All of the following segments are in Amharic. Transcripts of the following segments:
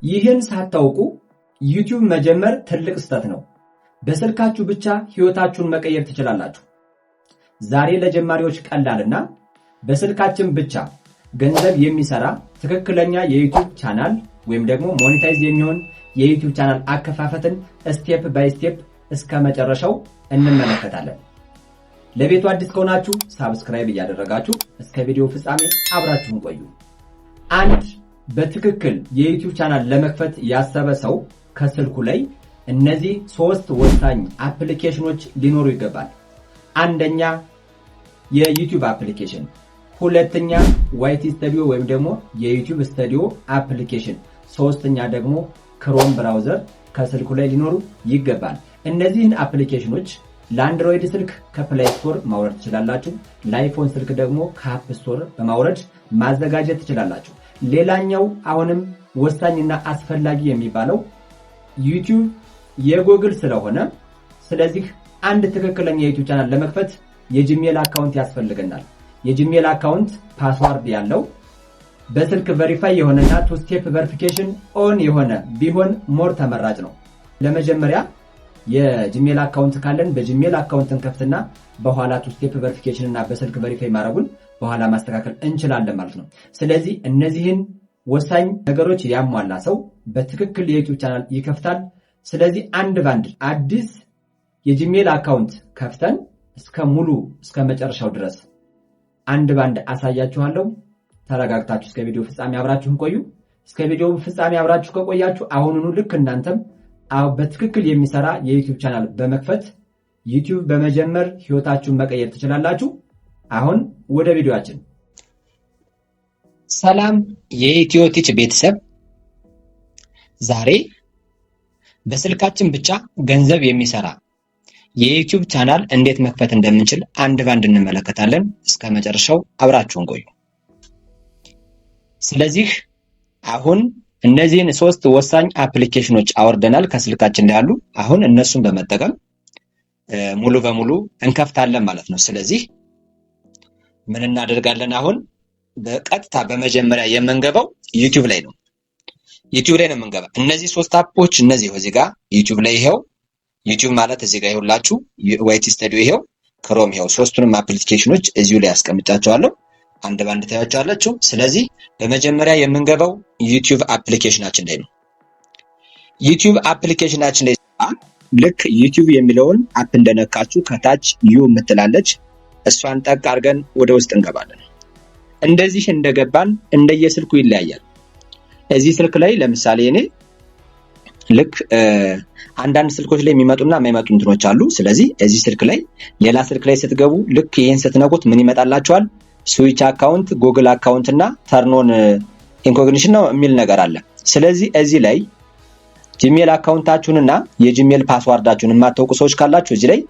ይህን ሳታውቁ ዩቲዩብ መጀመር ትልቅ ስህተት ነው። በስልካችሁ ብቻ ህይወታችሁን መቀየር ትችላላችሁ። ዛሬ ለጀማሪዎች ቀላልና በስልካችን ብቻ ገንዘብ የሚሰራ ትክክለኛ የዩቲዩብ ቻናል ወይም ደግሞ ሞኔታይዝ የሚሆን የዩቲዩብ ቻናል አከፋፈትን ስቴፕ ባይ ስቴፕ እስከ መጨረሻው እንመለከታለን። ለቤቱ አዲስ ከሆናችሁ ሳብስክራይብ እያደረጋችሁ እስከ ቪዲዮ ፍጻሜ አብራችሁን ቆዩ። አንድ በትክክል የዩቲዩብ ቻናል ለመክፈት ያሰበ ሰው ከስልኩ ላይ እነዚህ 3 ወሳኝ አፕሊኬሽኖች ሊኖሩ ይገባል። አንደኛ የዩቲዩብ አፕሊኬሽን፣ ሁለተኛ ዋይቲ ስቱዲዮ ወይም ደግሞ የዩቲዩብ ስቱዲዮ አፕሊኬሽን፣ ሶስተኛ ደግሞ ክሮም ብራውዘር ከስልኩ ላይ ሊኖሩ ይገባል። እነዚህን አፕሊኬሽኖች ለአንድሮይድ ስልክ ከፕሌይ ስቶር ማውረድ ትችላላችሁ። ለአይፎን ስልክ ደግሞ ከአፕ ስቶር በማውረድ ማዘጋጀት ትችላላችሁ። ሌላኛው አሁንም ወሳኝና አስፈላጊ የሚባለው ዩቲዩብ የጉግል ስለሆነ ስለዚህ አንድ ትክክለኛ የዩቲዩብ ቻናል ለመክፈት የጂሜል አካውንት ያስፈልገናል። የጂሜል አካውንት ፓስዋርድ ያለው በስልክ ቬሪፋይ የሆነና ቱ ስቴፕ ቬሪፊኬሽን ኦን የሆነ ቢሆን ሞር ተመራጭ ነው። ለመጀመሪያ የጂሜል አካውንት ካለን በጂሜል አካውንትን ከፍትና በኋላ ቱ ስቴፕ ቬሪፊኬሽን እና በስልክ ቬሪፋይ ማድረጉን በኋላ ማስተካከል እንችላለን ማለት ነው። ስለዚህ እነዚህን ወሳኝ ነገሮች ያሟላ ሰው በትክክል የዩቲዩብ ቻናል ይከፍታል። ስለዚህ አንድ ባንድ አዲስ የጂሜል አካውንት ከፍተን እስከ መጨረሻው ድረስ አንድ ባንድ አሳያችኋለሁ። ተረጋግታችሁ እስከ ቪዲዮ ፍጻሜ አብራችሁን ቆዩ። እስከ ቪዲዮ ፍጻሜ አብራችሁ ከቆያችሁ አሁኑኑ ልክ እናንተም በትክክል የሚሰራ የዩቲዩብ ቻናል በመክፈት ዩቲዩብ በመጀመር ህይወታችሁን መቀየር ትችላላችሁ። አሁን ወደ ቪዲዮአችን። ሰላም የኢትዮ ቲች ቤተሰብ፣ ዛሬ በስልካችን ብቻ ገንዘብ የሚሰራ የዩቲዩብ ቻናል እንዴት መክፈት እንደምንችል አንድ ባንድ እንመለከታለን። እስከ መጨረሻው አብራችሁን ቆዩ። ስለዚህ አሁን እነዚህን 3 ወሳኝ አፕሊኬሽኖች አወርደናል ከስልካችን ላይ ያሉ። አሁን እነሱን በመጠቀም ሙሉ በሙሉ እንከፍታለን ማለት ነው። ስለዚህ ምን እናደርጋለን? አሁን በቀጥታ በመጀመሪያ የምንገባው ዩቲዩብ ላይ ነው። ዩቲዩብ ላይ ነው የምንገባው። እነዚህ 3 አፖች እዚህ ጋር ዩቲዩብ ላይ ይሄው ዩቲዩብ ማለት እዚህ ጋር ይኸውላችሁ፣ ዋይቲ ስቱዲዮ ይሄው፣ ክሮም ይሄው፣ 3ቱንም አፕሊኬሽኖች እዚሁ ላይ አስቀምጫቸዋለሁ። አንድ ባንድ ታያቸዋላችሁ። ስለዚህ በመጀመሪያ የምንገባው ዩቲዩብ አፕሊኬሽናችን ላይ ነው። ዩቲዩብ አፕሊኬሽናችን ላይ ልክ ዩቲዩብ የሚለውን አፕ እንደነካችሁ ከታች ዩ የምትላለች እሷን ጠቅ አድርገን ወደ ውስጥ እንገባለን። እንደዚህ እንደገባን እንደየስልኩ ይለያያል። እዚህ ስልክ ላይ ለምሳሌ እኔ ልክ አንዳንድ ስልኮች ላይ የሚመጡና የማይመጡ እንትኖች አሉ። ስለዚህ እዚህ ስልክ ላይ ሌላ ስልክ ላይ ስትገቡ ልክ ይሄን ስትነኩት ምን ይመጣላችኋል? ስዊች አካውንት፣ ጉግል አካውንት እና ተርኖን ኢንኮግኒሽን ነው የሚል ነገር አለ። ስለዚህ እዚህ ላይ ጂሜል አካውንታችሁንና የጂሜል ፓስዋርዳችሁን የማታውቁ ሰዎች ካላችሁ እዚህ ላይ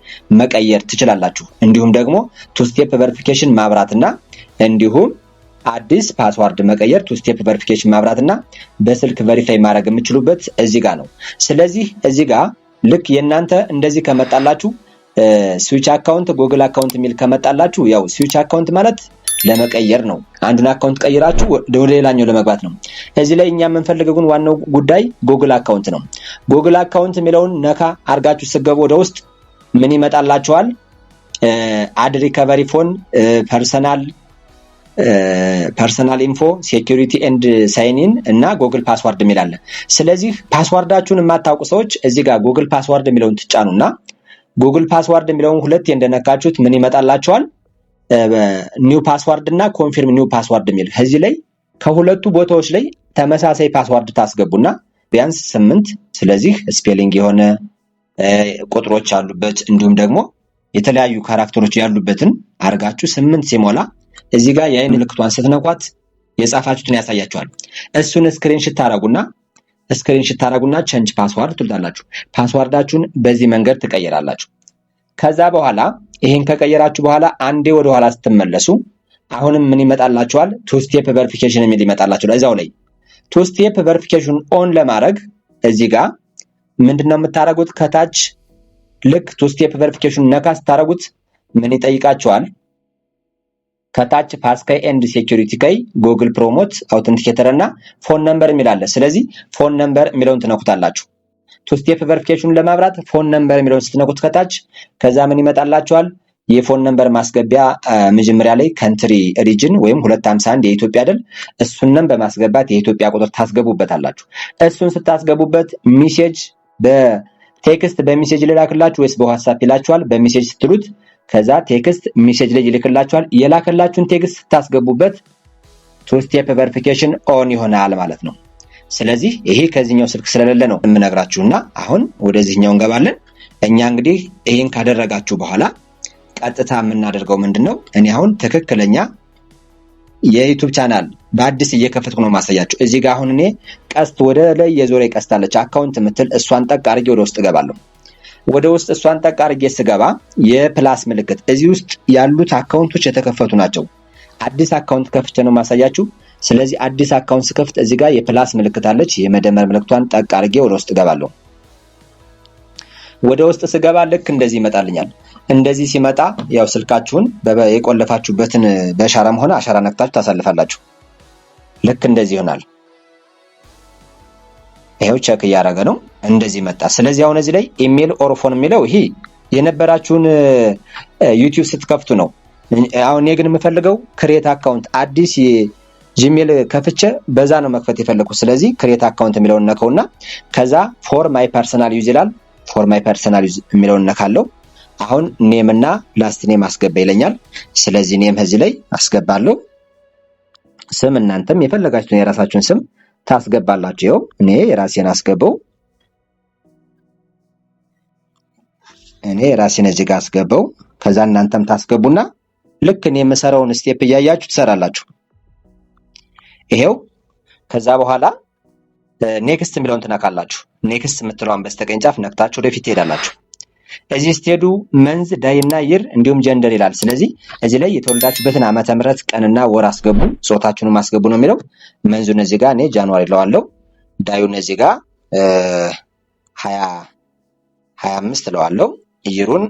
መቀየር ትችላላችሁ። እንዲሁም ደግሞ ቱ ስቴፕ ቬሪፊኬሽን ማብራትና እንዲሁም አዲስ ፓስዋርድ መቀየር፣ ቱ ስቴፕ ቬሪፊኬሽን ማብራትና በስልክ ቬሪፋይ ማድረግ የምትችሉበት እዚህ ጋር ነው። ስለዚህ እዚህ ጋር ልክ የእናንተ እንደዚህ ከመጣላችሁ ስዊች አካውንት፣ ጉግል አካውንት የሚል ከመጣላችሁ ያው ስዊች አካውንት ማለት ለመቀየር ነው። አንዱን አካውንት ቀይራችሁ ወደ ሌላኛው ለመግባት ነው። እዚህ ላይ እኛ የምንፈልገው ግን ዋናው ጉዳይ ጉግል አካውንት ነው። ጉግል አካውንት የሚለውን ነካ አርጋችሁ ስገቡ ወደ ውስጥ ምን ይመጣላችኋል? አድ ሪከቨሪ ፎን፣ ፐርሰናል ኢንፎ፣ ሴኩሪቲ ኤንድ ሳይን ኢን እና ጉግል ፓስዋርድ የሚል አለ። ስለዚህ ፓስዋርዳችሁን የማታውቁ ሰዎች እዚህ ጋር ጉግል ፓስዋርድ የሚለውን ትጫኑና ጉግል ፓስዋርድ የሚለውን ሁለት እንደነካችሁት ምን ይመጣላችኋል? ኒው ፓስዋርድ እና ኮንፊርም ኒው ፓስዋርድ የሚል እዚህ ላይ ከሁለቱ ቦታዎች ላይ ተመሳሳይ ፓስዋርድ ታስገቡና ቢያንስ 8 ስለዚህ ስፔሊንግ የሆነ ቁጥሮች ያሉበት እንዲሁም ደግሞ የተለያዩ ካራክተሮች ያሉበትን አርጋችሁ 8 ሲሞላ እዚህ ጋር የአይን ምልክቷን ስትነኳት የጻፋችሁትን ያሳያችኋል። እሱን ስክሪንሾት ታረጉና ቼንጅ ፓስዋርድ ትሉታላችሁ። ፓስዋርዳችሁን በዚህ መንገድ ትቀይራላችሁ። ከዛ በኋላ ይሄን ከቀየራችሁ በኋላ አንዴ ወደ ኋላ ስትመለሱ አሁንም ምን ይመጣላችኋል? ቱ ስቴፕ ቬሪፊኬሽን የሚል ይመጣላችኋል። እዛው ላይ ቱ ስቴፕ ቬሪፊኬሽን ኦን ለማድረግ እዚህ ጋር ምንድነው የምታረጉት? ከታች ልክ ቱ ስቴፕ ቬሪፊኬሽን ነካ ስታረጉት ምን ይጠይቃችኋል? ከታች ፓስካይ ኤንድ ሴኩሪቲ ከይ ጉግል ፕሮሞት አውተንቲኬተር እና ፎን ነምበር የሚላለ። ስለዚህ ፎን ነምበር የሚለውን ትነኩታላችሁ። ቱ ስቴፕ ቨሪፊኬሽኑን ለማብራት ፎን ነምበር የሚለውን ስትነኩት ከታች ከዛ ምን ይመጣላችኋል? የፎን ነምበር ማስገቢያ መጀመሪያ ላይ ካንትሪ ሪጅን ወይም 251 የኢትዮጵያ አይደል? እሱንም በማስገባት የኢትዮጵያ ቁጥር ታስገቡበታላችሁ። እሱን ስታስገቡበት ሜሴጅ በቴክስት በሜሴጅ ልላክላችሁ ወይስ በዋትስአፕ ይላችኋል። በሜሴጅ ስትሉት ከዛ ቴክስት ሜሴጅ ላይ ይልክላችኋል። የላከላችሁን ቴክስት ስታስገቡበት ቱ ስቴፕ ቨሪፊኬሽን ኦን ይሆናል ማለት ነው። ስለዚህ ይሄ ከዚህኛው ስልክ ስለሌለ ነው የምነግራችሁና አሁን ወደዚህኛው እንገባለን። እኛ እንግዲህ ይሄን ካደረጋችሁ በኋላ ቀጥታ የምናደርገው ምንድነው? እኔ አሁን ትክክለኛ የዩቲዩብ ቻናል በአዲስ እየከፈትኩ ነው ማሳያችሁ። እዚህ ጋር አሁን እኔ ቀስት ወደ ላይ የዞረ ቀስታለች አካውንት ምትል እሷን ጠቅ አድርጌ ወደ ውስጥ ገባለሁ። ወደ ውስጥ እሷን ጠቅ አድርጌ ስገባ የፕላስ ምልክት እዚህ ውስጥ ያሉት አካውንቶች የተከፈቱ ናቸው። አዲስ አካውንት ከፍቼ ነው ማሳያችሁ። ስለዚህ አዲስ አካውንት ስከፍት እዚህ ጋር የፕላስ ምልክት አለች። የመደመር ምልክቷን ጠቅ አድርጌ ወደ ውስጥ ገባለሁ። ወደ ውስጥ ስገባ ልክ እንደዚህ ይመጣልኛል። እንደዚህ ሲመጣ ያው ስልካችሁን የቆለፋችሁበትን በአሻራም ሆነ አሻራ ነክታችሁ ታሳልፋላችሁ። ልክ እንደዚህ ይሆናል። ይሄው ቼክ እያደረገ ነው። እንደዚህ መጣ። ስለዚህ አሁን እዚህ ላይ ኢሜል ኦር ፎን የሚለው ይሄ የነበራችሁን ዩቲዩብ ስትከፍቱ ነው። አሁን እኔ ግን የምፈልገው ክሬት አካውንት አዲስ ጂሜል ከፍቼ በዛ ነው መክፈት የፈለኩት። ስለዚህ ክሬት አካውንት የሚለውን ነከውና ከዛ ፎር ማይ ፐርሰናል ዩዝ ይላል። ፎር ማይ ፐርሰናል ዩዝ የሚለውን ነካለው። አሁን ኔም እና ላስት ኔም አስገባ ይለኛል። ስለዚህ ኔም እዚህ ላይ አስገባለሁ። ስም እናንተም የፈለጋችሁን የራሳችሁን ስም ታስገባላችሁ። ይኸው እኔ የራሴን አስገባው። እኔ የራሴን እዚህ ጋር አስገባው። ከዛ እናንተም ታስገቡና ልክ እኔ የምሰራውን ስቴፕ እያያችሁ ትሰራላችሁ። ይሄው ከዛ በኋላ ኔክስት የሚለውን ትነካላችሁ። ኔክስት የምትለዋን በስተቀኝ ጫፍ ነክታችሁ ወደፊት ትሄዳላችሁ። እዚህ ስትሄዱ መንዝ ዳይና ይር እንዲሁም ጀንደር ይላል። ስለዚህ እዚህ ላይ የተወለዳችሁበትን ዓመተ ምህረት ቀንና ወር አስገቡ፣ ጾታችሁንም አስገቡ ነው የሚለው። መንዙን እዚህ ጋር እኔ ጃንዋሪ እለዋለሁ። ዳዩን እዚህ ጋር 25 እለዋለሁ። ይሩን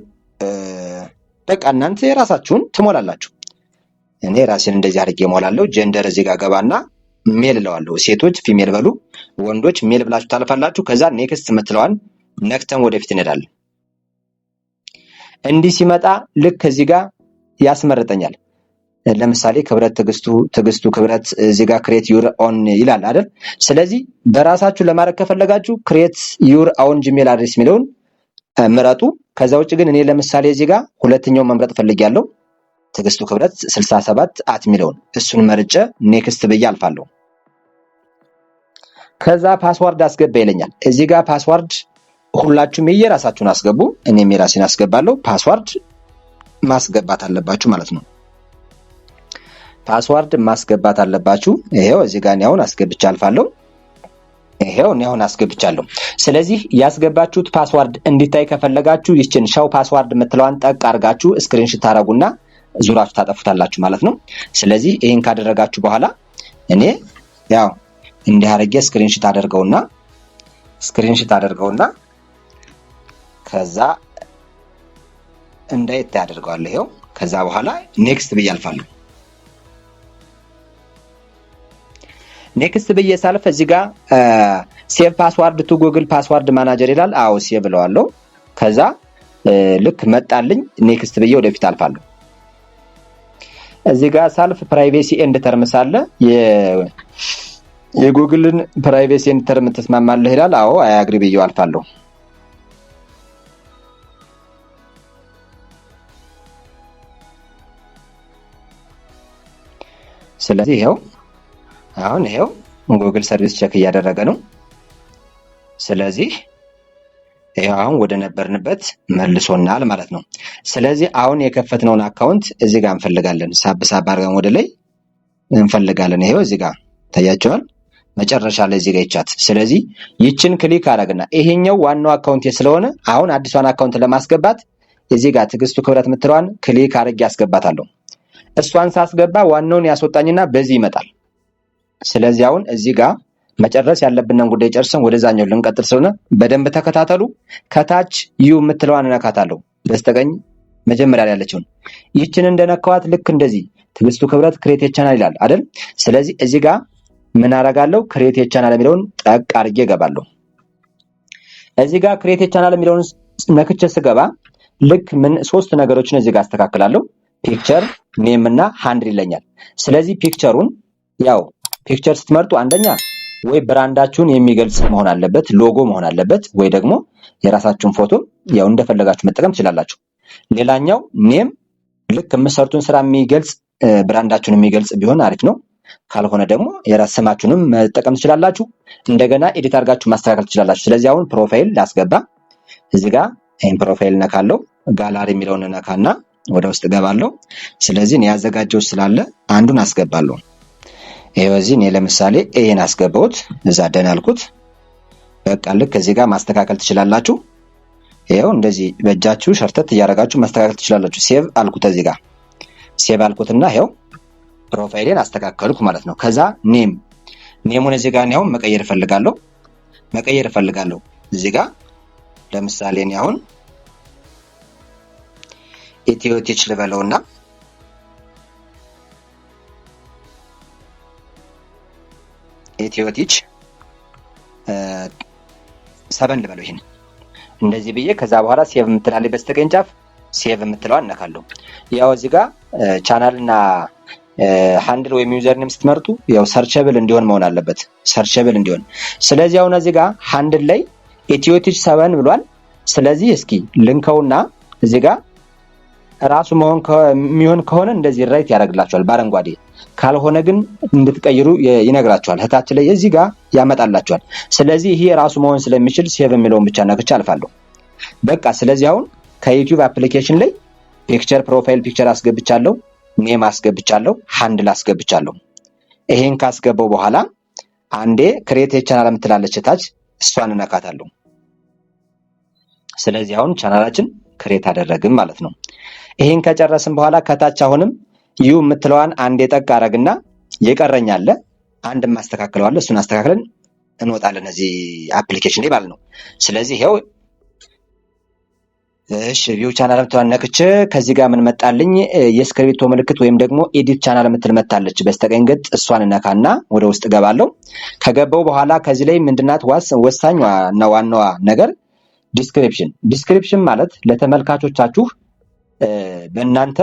በቃ እናንተ የራሳችሁን ትሞላላችሁ። እኔ ራሴን እንደዚህ አድርጌ እሞላለሁ። ጀንደር እዚህ ጋር ገባና ሜል እለዋለሁ። ሴቶች ፊሜል በሉ፣ ወንዶች ሜል ብላችሁ ታልፋላችሁ። ከዛ ኔክስት የምትለዋን ነክተን ወደፊት እንሄዳለን። እንዲህ ሲመጣ ልክ እዚህ ጋር ያስመርጠኛል። ለምሳሌ ክብረት ትግስቱ ክብረት እዚህ ጋር ክሬት ዩር ኦን ይላል አይደል? ስለዚህ በራሳችሁ ለማድረግ ከፈለጋችሁ ክሬት ዩር ኦን ጂሜል አድሬስ የሚለውን ምረጡ። ከዛ ውጭ ግን እኔ ለምሳሌ እዚህ ጋር ሁለተኛውን መምረጥ ፈልጊያለሁ። ትግስቱ ክብረት 67 አት የሚለውን እሱን መርጬ ኔክስት ብዬ አልፋለሁ። ከዛ ፓስዋርድ አስገባ ይለኛል። እዚህ ጋር ፓስዋርድ ሁላችሁም የራሳችሁን አስገቡ። እኔም የራሴን አስገባለሁ። ፓስዋርድ ማስገባት አለባችሁ ማለት ነው። ፓስዋርድ ማስገባት አለባችሁ። ይሄው እዚህ ጋር እኔ አሁን አስገብቻ አልፋለሁ። ይሄው እኔ አሁን አስገብቻለሁ። ስለዚህ ያስገባችሁት ፓስዋርድ እንዲታይ ከፈለጋችሁ ይችን ሻው ፓስዋርድ የምትለዋን ጠቅ አድርጋችሁ ስክሪንሾት ታረጉና ዙራችሁ ታጠፉታላችሁ ማለት ነው። ስለዚህ ይሄን ካደረጋችሁ በኋላ እኔ ያው እንዲህ አድርጌ ስክሪንሾት አደርገውና ከዛ እንዳይታይ አደርገዋለሁ። ይሄው ከዛ በኋላ ኔክስት ብዬ አልፋለሁ። ኔክስት ብዬ ሳልፍ እዚህ ጋር ሴቭ ፓስዋርድ ቱ ጉግል ፓስዋርድ ማናጀር ይላል። አዎ ሴቭ ብለዋለሁ። ከዛ ልክ መጣልኝ። ኔክስት ብዬ ወደፊት አልፋለሁ። እዚህ ጋር ሳልፍ ፕራይቬሲ ኤንድ ተርምስ አለ። የጉግልን ፕራይቬሲ ኤንድ ተርም ተስማማለህ ይላል። አዎ አይ አግሪ ብዬ አልፋለሁ። ስለዚህ ይሄው ጉግል ሰርቪስ ቼክ እያደረገ ነው። ስለዚህ ይሄው አሁን ወደ ነበርንበት መልሶናል ማለት ነው። ስለዚህ አሁን የከፈትነውን አካውንት እዚህ ጋር እንፈልጋለን። ሳብ አድርገን ወደ ላይ እንፈልጋለን። ይሄው እዚህ ጋር ታያችኋል። መጨረሻ ላይ እዚህ ጋር ይቻት። ስለዚህ ይችን ክሊክ አደረግና ይሄኛው ዋናው አካውንት ስለሆነ አሁን አዲሷን አካውንት ለማስገባት እዚህ ጋር ትግስቱ ክብረት የምትለዋን ክሊክ አድርጌ አስገባታለሁ። እሷን ሳስገባ ዋናውን ያስወጣኝና በዚህ ይመጣል። ስለዚህ አሁን እዚህ ጋር መጨረስ ያለብንን ጉዳይ ጨርሰን ወደዛኛው ልንቀጥል ስለሆነ በደንብ ተከታተሉ። ከታች ዩ የምትለዋን እነካታለሁ። በስተቀኝ መጀመሪያ ላይ ያለችውን ይህችን እንደነካዋት ልክ እንደዚህ ትዕግስቱ ክብረት ክሬት ቻናል ይላል አይደል? ስለዚህ እዚህ ጋር ምን አደርጋለሁ? ክሬት ቻናል የሚለውን ጠቅ አድርጌ እገባለሁ። እዚህ ጋር ክሬት ቻናል የሚለውን ነክቼ ስገባ ልክ ምን ሶስት ነገሮችን እዚህ ጋር አስተካክላለሁ። ፒክቸር፣ ኔም እና ሃንድል ይለኛል። ስለዚህ ፒክቸሩን ያው ፒክቸር ስትመርጡ አንደኛ ወይ ብራንዳችሁን የሚገልጽ መሆን አለበት፣ ሎጎ መሆን አለበት፣ ወይ ደግሞ የራሳችሁን ፎቶ ያው እንደፈለጋችሁ መጠቀም ትችላላችሁ። ሌላኛው ኔም ልክ የምትሰርቱን ስራ የሚገልጽ ብራንዳችሁን የሚገልጽ ቢሆን አሪፍ ነው። ካልሆነ ደግሞ የራስ ስማችሁንም መጠቀም ትችላላችሁ። እንደገና ኤዲት አድርጋችሁ ማስተካከል ትችላላችሁ። ስለዚህ አሁን ፕሮፋይል ላስገባ። እዚህ ጋር ይሄን ፕሮፋይል ነካለው፣ ጋላሪ የሚለውን ነካና ወደ ውስጥ ገባለሁ። ስለዚህ እኔ ያዘጋጀው ስላለ አንዱን አስገባለሁ። ይሄው እዚህ እኔ ለምሳሌ ይሄን አስገባሁት፣ እዛ ደን አልኩት። በቃ ልክ እዚህ ጋር ማስተካከል ትችላላችሁ። ይሄው እንደዚህ በእጃችሁ ሸርተት እያደረጋችሁ ማስተካከል ትችላላችሁ። ሴቭ አልኩት፣ እዚህ ጋር ሴቭ አልኩትና ይሄው ፕሮፋይሌን አስተካከልኩ ማለት ነው። ከዛ ኔሙን እዚህ ጋር ነው መቀየር እፈልጋለሁ። እዚህ ጋር ለምሳሌ እኔ አሁን ኢትዮ ቲች ልበለውና ኢትዮ ቲች 7 ልበለው። ይሄን እንደዚህ ብዬ ከዛ በኋላ ሴቭ የምትላለች በስተቀኝ ጫፍ ሴቭ የምትለዋን እነካለሁ። ያው እዚህ ጋር ቻናል እና ሃንድል ወይም ዩዘር ኔም ስትመርጡ ያው ሰርቸብል እንዲሆን መሆን አለበት፣ ሰርቸብል እንዲሆን። ስለዚህ አሁን እዚህ ጋር ሃንድል ላይ ኢትዮ ቲች 7 ብሏል። ስለዚህ እስኪ ልንከውና እዚህ ጋር ራሱ የሚሆን ከሆነ እንደዚህ ራይት ያደርግላችኋል በአረንጓዴ፣ ካልሆነ ግን እንድትቀይሩ ይነግራችኋል። እታች ላይ እዚህ ጋር ያመጣላችኋል። ስለዚህ ይሄ ራሱ መሆን ስለሚችል ሴቭ የሚለውን ብቻ ነክቼ አልፋለሁ። በቃ ስለዚህ አሁን ከዩቲዩብ አፕሊኬሽን ላይ ፒክቸር ፕሮፋይል ፒክቸር አስገብቻለሁ፣ ኔም አስገብቻለሁ፣ ሃንድል አስገብቻለሁ። ይሄን ካስገባው በኋላ አንዴ ክሬት ቻናል የምትላለች እታች እሷን እነካታለሁ። ስለዚህ አሁን ቻናላችን ክሬት አደረግን ማለት ነው። ይሄን ከጨረስን በኋላ ከታች አሁንም ዩ የምትለዋን አንዴ ጠቅ አረግና የቀረኝ አለ አንድ ማስተካከለዋለሁ። እሱን አስተካክለን እንወጣለን እዚህ አፕሊኬሽን ላይ ማለት ነው። ስለዚህ ይሄው እሺ ቪው ቻናል የምትለዋን ነክቼ ከዚህ ጋር ምን መጣልኝ? የስክሪፕቶ ምልክት ወይም ደግሞ ኤዲት ቻናል የምትል መጣለች በስተቀኝ ገጽ። እሷን ነካና ወደ ውስጥ ገባለሁ። ከገባው በኋላ ከዚህ ላይ ምንድናት ወሳኝ እና ዋናዋ ነገር ዲስክሪፕሽን ማለት ለተመልካቾቻችሁ በእናንተ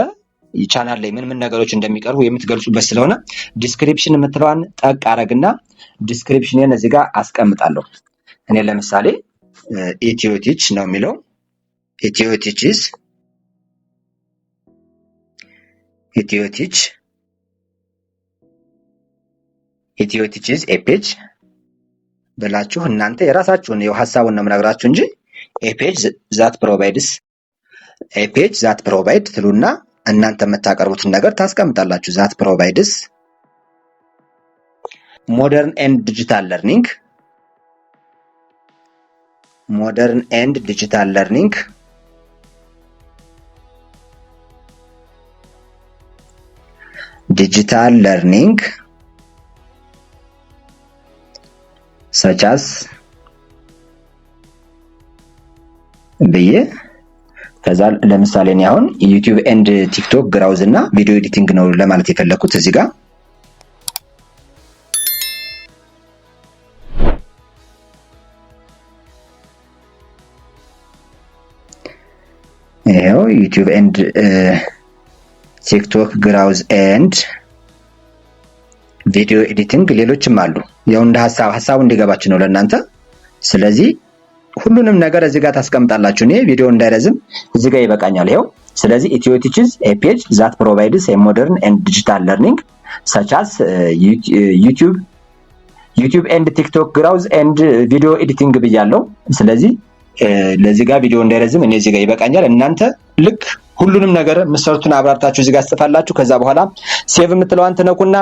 ቻናል ላይ ምን ነገሮች እንደሚቀርቡ የምትገልጹበት ስለሆነ ዲስክሪፕሽን የምትለዋን ጠቅ አረግና ዲስክሪፕሽንን እዚህ ጋር አስቀምጣለሁ። እኔ ለምሳሌ ኢትዮ ቲች ነው የሚለው። ኢትዮ ቲች ኢዝ ኤ ፔጅ ብላችሁ እናንተ የራሳችሁን ሐሳቡን ነው የምነግራችሁ እንጂ ኤ ፔጅ ዛት ፕሮቫይድ ትሉና እናንተ የምታቀርቡትን ነገር ታስቀምጣላችሁ። ዛት ፕሮቫይድስ ሞደርን ኤንድ ዲጂታል ለርኒንግ such as ብዬ ከዛ ለምሳሌ እኔ አሁን ዩቲዩብ ኤንድ ቲክቶክ ግራውዝ እና ቪዲዮ ኤዲቲንግ ነው ለማለት የፈለኩት እዚህ ጋር ይሄው ዩቲዩብ ኤንድ ቲክቶክ ግራውዝ ኤንድ ቪዲዮ ኤዲቲንግ ሌሎችም አሉ። ያው እንደ ሐሳቡ እንዲገባችሁ ነው ለእናንተ። ስለዚህ ሁሉንም ነገር እዚህ ጋር ታስቀምጣላችሁ። እኔ ቪዲዮ እንዳይረዝም እዚህ ጋር ይበቃኛል። ይሄው ስለዚህ ኢትዮ ቲችስ ኤ ፔጅ ዛት ፕሮቫይድስ ኤ ሞደርን ኤንድ ዲጂታል ለርኒንግ such as ዩቲዩብ ኤንድ ቲክቶክ ግራውዝ ኤንድ ቪዲዮ ኤዲቲንግ ብያለሁ። ስለዚህ ለዚህ ጋር ቪዲዮ እንዳይረዝም እኔ እዚህ ጋር ይበቃኛል። እናንተ ልክ ሁሉንም ነገር መስርቱን አብራርታችሁ እዚህ ጋር ጽፋላችሁ። ከዛ በኋላ ሴቭ የምትለዋን ትነኩና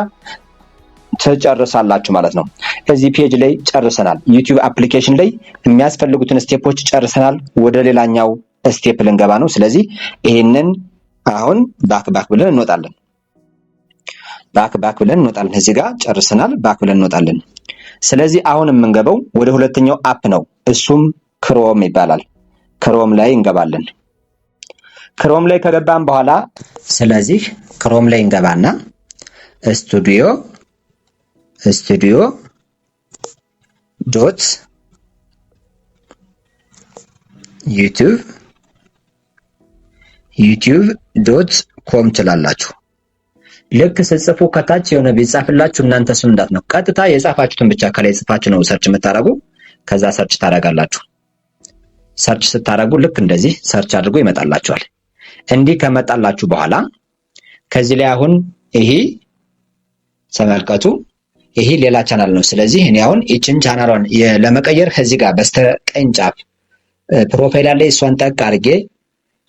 ተጨርሳላችሁ ማለት ነው። እዚህ ፔጅ ላይ ጨርሰናል። ዩቲዩብ አፕሊኬሽን ላይ የሚያስፈልጉትን ስቴፖች ጨርሰናል። ወደ ሌላኛው ስቴፕ ልንገባ ነው። ስለዚህ ይሄንን አሁን ባክ ብለን እንወጣለን። እዚህ ጋር ጨርሰናል። ባክ ብለን እንወጣለን። ስለዚህ አሁን የምንገባው ወደ ሁለተኛው አፕ ነው። እሱም ክሮም ይባላል። ክሮም ላይ እንገባለን። ክሮም ላይ ከገባን በኋላ ስለዚህ ክሮም ላይ እንገባና ስቱዲዮ ዶት ዩቲዩብ ዶት ኮም ትላላችሁ። ልክ ስትጽፉ ከታች የሆነ ቢጻፍላችሁ እናንተ እሱን እንዳትነኩ፣ ቀጥታ የጻፋችሁትን ብቻ ከላይ ጽፋችሁ ነው ሰርች የምታደርጉ። ከዛ ሰርች ታደርጋላችሁ። ሰርች ስታደርጉ ልክ እንደዚህ ሰርች አድርጎ ይመጣላችኋል። እንዲህ ከመጣላችሁ በኋላ ከዚህ ላይ አሁን ይሄ ተመልከቱ፣ ይሄ ሌላ ቻናል ነው። ስለዚህ እኔ አሁን ይችን ቻናሏን ለመቀየር ከዚህ ጋር በስተቀኝ ጫፍ ፕሮፋይል ላይ እሷን ጠቅ አድርጌ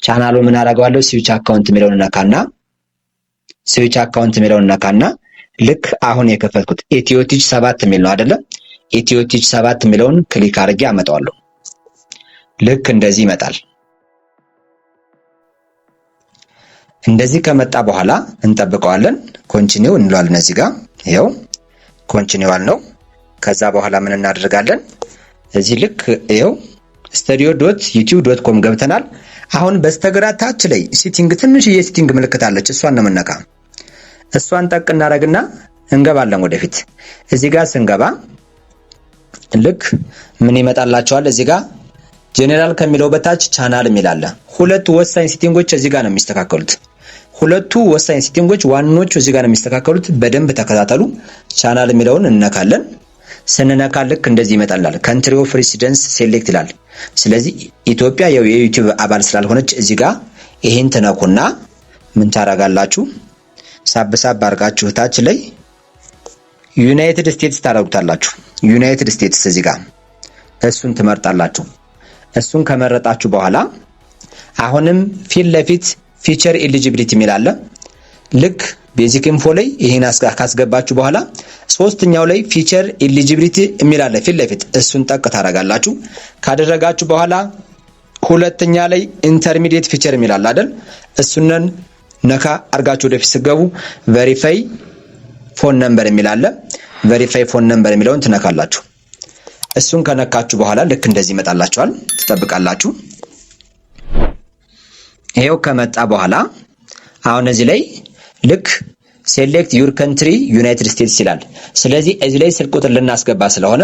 ቻናሉ ምን አደርገዋለሁ? ስዊች አካውንት የሚለውን ነካና ልክ አሁን የከፈትኩት ኢትዮቲች 7 የሚል ነው አይደለ? ኢትዮቲች 7 የሚለውን ክሊክ አድርጌ አመጣዋለሁ። ልክ እንደዚህ ይመጣል። እንደዚህ ከመጣ በኋላ እንጠብቀዋለን። ኮንቲኒው እንለዋለን። እዚህ ጋር ይሄው ኮንቲኒው አልነው። ከዛ በኋላ ምን እናደርጋለን? እዚህ ልክ ይሄው studio.youtube.com ገብተናል። አሁን በስተግራ ታች ላይ ሴቲንግ ትንሽ የሴቲንግ ምልክት አለች። እሷን ነው የምንነካ። እሷን ጠቅ እናደርግና እንገባለን ወደፊት። እዚህ ጋር ስንገባ ልክ ምን ይመጣላችኋል? እዚህ ጋር ጄኔራል ከሚለው በታች ቻናል የሚል አለ። ሁለቱ ወሳኝ ሴቲንጎች እዚህ ጋር ነው የሚስተካከሉት። ሁለቱ ወሳኝ ሴቲንጎች ዋናዎቹ እዚህ ጋር ነው የሚስተካከሉት። በደንብ ተከታተሉ። ቻናል የሚለውን እንነካለን። ስንነካ ልክ እንደዚህ ይመጣላል። ካንትሪ ኦፍ ሬሲደንስ ሴሌክት ይላል። ስለዚህ ኢትዮጵያ የዩቲዩብ አባል ስላልሆነች እዚህ ጋር ይሄን ተነኩና ምን ታረጋላችሁ? ሳብ አድርጋችሁ ታች ላይ ዩናይትድ ስቴትስ ታረጉታላችሁ። ዩናይትድ ስቴትስ እዚህ ጋር እሱን ትመርጣላችሁ። እሱን ከመረጣችሁ በኋላ አሁንም ፊት ለፊት ፊቸር ኤሊጂቢሊቲ የሚል አለ። ልክ ቤዚክ ኢንፎ ላይ ይሄን ካስገባችሁ በኋላ ሶስተኛው ላይ ፊቸር ኤሊጂቢሊቲ የሚል አለ ፊት ለፊት። እሱን ጠቅ ታረጋላችሁ። ካደረጋችሁ በኋላ ሁለተኛ ላይ ኢንተርሚዲየት ፊቸር የሚል አለ አይደል? እሱንን ነካ አርጋችሁ ወደፊት ስገቡ ቬሪፋይ ፎን ነምበር የሚል አለ። ቬሪፋይ ፎን ነምበር የሚለውን ትነካላችሁ። እሱን ከነካችሁ በኋላ ልክ እንደዚህ ይመጣላችኋል። ትጠብቃላችሁ። ይሄው ከመጣ በኋላ አሁን እዚህ ላይ ልክ ሴሌክት ዩር ካንትሪ ዩናይትድ ስቴትስ ይላል። ስለዚህ እዚህ ላይ ስልክ ቁጥር ልናስገባ ስለሆነ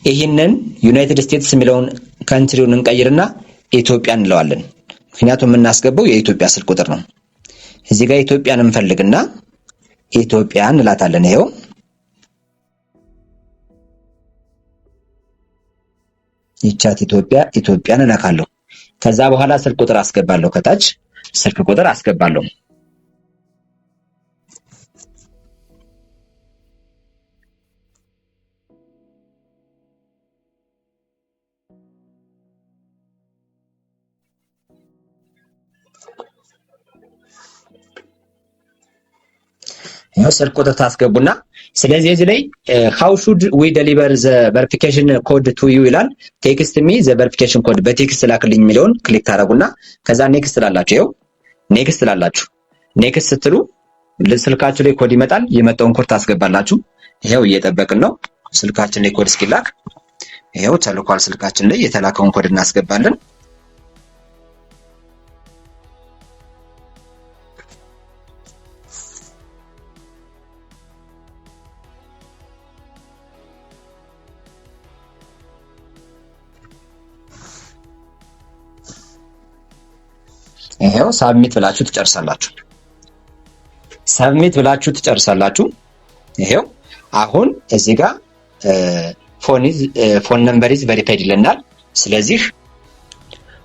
ይህንን ዩናይትድ ስቴትስ የሚለውን ካንትሪውን እንቀይርና ኢትዮጵያ እንለዋለን። ምክንያቱም የምናስገባው የኢትዮጵያ ስልክ ቁጥር ነው። እዚህ ጋር ኢትዮጵያን እንፈልግና ኢትዮጵያ እንላታለን። ይሄው ይቻት ኢትዮጵያን እነካለሁ። ከዛ በኋላ ስልክ ቁጥር አስገባለሁ። ከታች ስልክ ቁጥር አስገባለሁ። ያው ስልክ ቁጥር ታስገቡና ስለዚህ እዚህ ላይ how should we deliver the verification code to you ይላል። ቴክስት ሚ the verification code በቴክስት ላክልኝ የሚለውን ክሊክ ታረጉና ከዛ ኔክስት ላላችሁ ይሄው ኔክስት ላላችሁ ኔክስት ስትሉ ስልካችሁ ላይ ኮድ ይመጣል። የመጣውን ኮድ ታስገባላችሁ። ይሄው እየጠበቅን ነው ስልካችን ላይ ኮድ እስኪላክ። ይሄው ተልኳል። ስልካችን ላይ የተላከውን ኮድ እናስገባለን። ይሄው ሳብሚት ብላችሁ ትጨርሳላችሁ። ይሄው አሁን እዚህ ጋር ፎን ነምበር ኢዝ ቬሪፋይድ ይለናል። ስለዚህ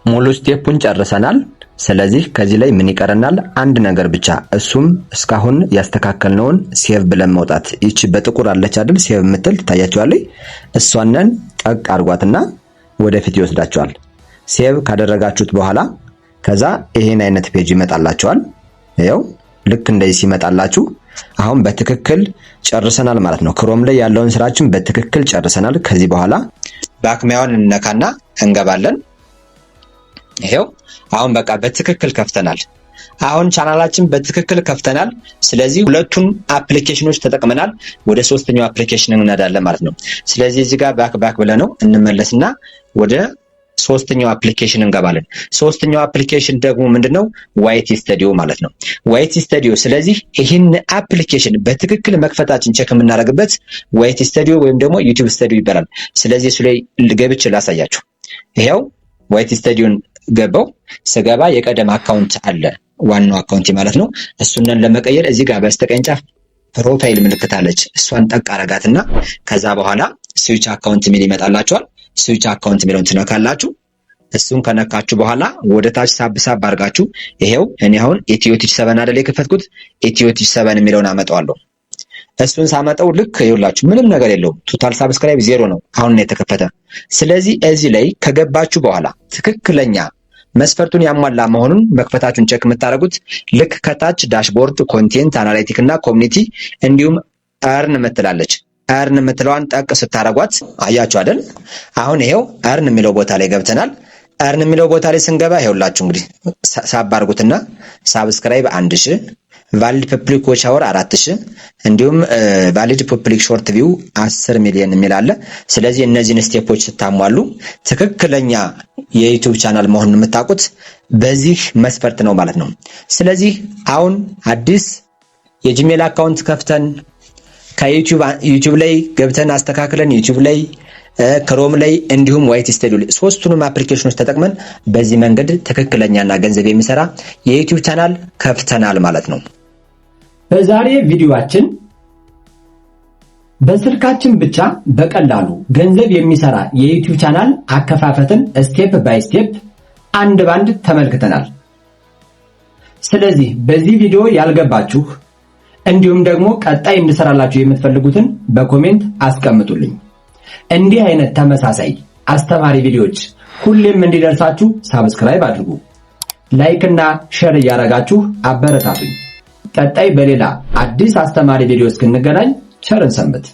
ሙሉ ስቴፑን ጨርሰናል። ስለዚህ ከዚህ ላይ ምን ይቀረናል? አንድ ነገር ብቻ። እሱም እስካሁን ያስተካከልነውን ሴቭ ብለን መውጣት። ይቺ በጥቁር አለች አይደል? ሴቭ የምትል ታያችኋለች። እሷንን ጠቅ አድርጓትና ወደፊት ይወስዳችኋል። ሴቭ ካደረጋችሁት በኋላ ከዛ ይሄን አይነት ፔጅ ይመጣላችኋል። ይሄው ልክ እንደዚህ ሲመጣላችሁ አሁን በትክክል ጨርሰናል ማለት ነው። ክሮም ላይ ያለውን ስራችን በትክክል ጨርሰናል። ከዚህ በኋላ ባክሚያውን እንነካና እንገባለን። ይሄው አሁን በቃ በትክክል ከፍተናል። አሁን ቻናላችን በትክክል ከፍተናል። ስለዚህ ሁለቱን አፕሊኬሽኖች ተጠቅመናል። ወደ ሶስተኛው አፕሊኬሽን እንነዳለን ማለት ነው። ስለዚህ እዚህ ጋር ባክ ብለነው እንመለስና ወደ ሶስተኛው አፕሊኬሽን እንገባለን። ሶስተኛው አፕሊኬሽን ደግሞ ምንድነው? ዋይቲ ስቱዲዮ ማለት ነው። ዋይቲ ስቱዲዮ። ስለዚህ ይህን አፕሊኬሽን በትክክል መክፈታችን ቼክ የምናደርግበት ዋይቲ ስቱዲዮ ወይም ደግሞ ዩቲዩብ ስቱዲዮ ይባላል። ስለዚህ እሱ ላይ ገብቼ ላሳያችሁ። ይሄው ዋይቲ ስቱዲዮን ገባው። ስገባ የቀደም አካውንት አለ፣ ዋናው አካውንት ማለት ነው። እሱንን ለመቀየር እዚህ ጋር በስተቀኝ ጫፍ ፕሮፋይል ምልክት አለች። እሷን ጠቅ አረጋትና ከዛ በኋላ ስዊች አካውንት ሚል ይመጣላችኋል። ስዊች አካውንት ሚለውን ትነካላችሁ። እሱን ከነካችሁ በኋላ ወደ ታች ሳብ አድርጋችሁ ይሄው እኔ አሁን ኢትዮቲች 7 አይደል የከፈትኩት፣ ኢትዮቲች 7 የሚለውን አመጣዋለሁ። እሱን ሳመጣው ልክ ይኸውላችሁ ምንም ነገር የለውም። ቶታል ሳብስክራይብ 0 ነው አሁን ነው የተከፈተ። ስለዚህ እዚህ ላይ ከገባችሁ በኋላ ትክክለኛ መስፈርቱን ያሟላ መሆኑን መክፈታችሁን ቼክ የምታደርጉት ልክ ከታች ዳሽቦርድ፣ ኮንቴንት፣ አናላይቲክ እና ኮሚኒቲ እንዲሁም አርን የምትላለች። አርን የምትለዋን ጠቅ ስታረጓት አያችሁ አይደል? አሁን ይሄው አርን የሚለው ቦታ ላይ ገብተናል። አርን የሚለው ቦታ ላይ ስንገባ ይኸውላችሁ እንግዲህ ሳብ አድርጉትና ሳብስክራይብ 1000፣ ቫሊድ ፐብሊክ ዎች አወር 4000 እንዲሁም ቫሊድ ፐብሊክ ሾርት ቪው 10 ሚሊዮን የሚል አለ። ስለዚህ እነዚህን ስቴፖች ስታሟሉ ትክክለኛ የዩቲዩብ ቻናል መሆኑን የምታውቁት በዚህ መስፈርት ነው ማለት ነው። ስለዚህ አሁን አዲስ የጂሜል አካውንት ከፍተን ከዩቲዩብ ላይ ገብተን አስተካክለን ዩቲዩብ ላይ ክሮም ላይ እንዲሁም ዋይቲ ስቱዲዮ ላይ ሶስቱንም አፕሊኬሽኖች ተጠቅመን በዚህ መንገድ ትክክለኛና ገንዘብ የሚሰራ የዩቲዩብ ቻናል ከፍተናል ማለት ነው። በዛሬ ቪዲዮአችን በስልካችን ብቻ በቀላሉ ገንዘብ የሚሰራ የዩቲዩብ ቻናል አከፋፈትን ስቴፕ ባይ ስቴፕ አንድ ባንድ ተመልክተናል። ስለዚህ በዚህ ቪዲዮ ያልገባችሁ እንዲሁም ደግሞ ቀጣይ እንድሰራላችሁ የምትፈልጉትን በኮሜንት አስቀምጡልኝ። እንዲህ አይነት ተመሳሳይ አስተማሪ ቪዲዮዎች ሁሌም እንዲደርሳችሁ ሳብስክራይብ አድርጉ። ላይክ እና ሼር እያደረጋችሁ አበረታቱኝ። ቀጣይ በሌላ አዲስ አስተማሪ ቪዲዮ እስክንገናኝ ቸር እንሰንብት።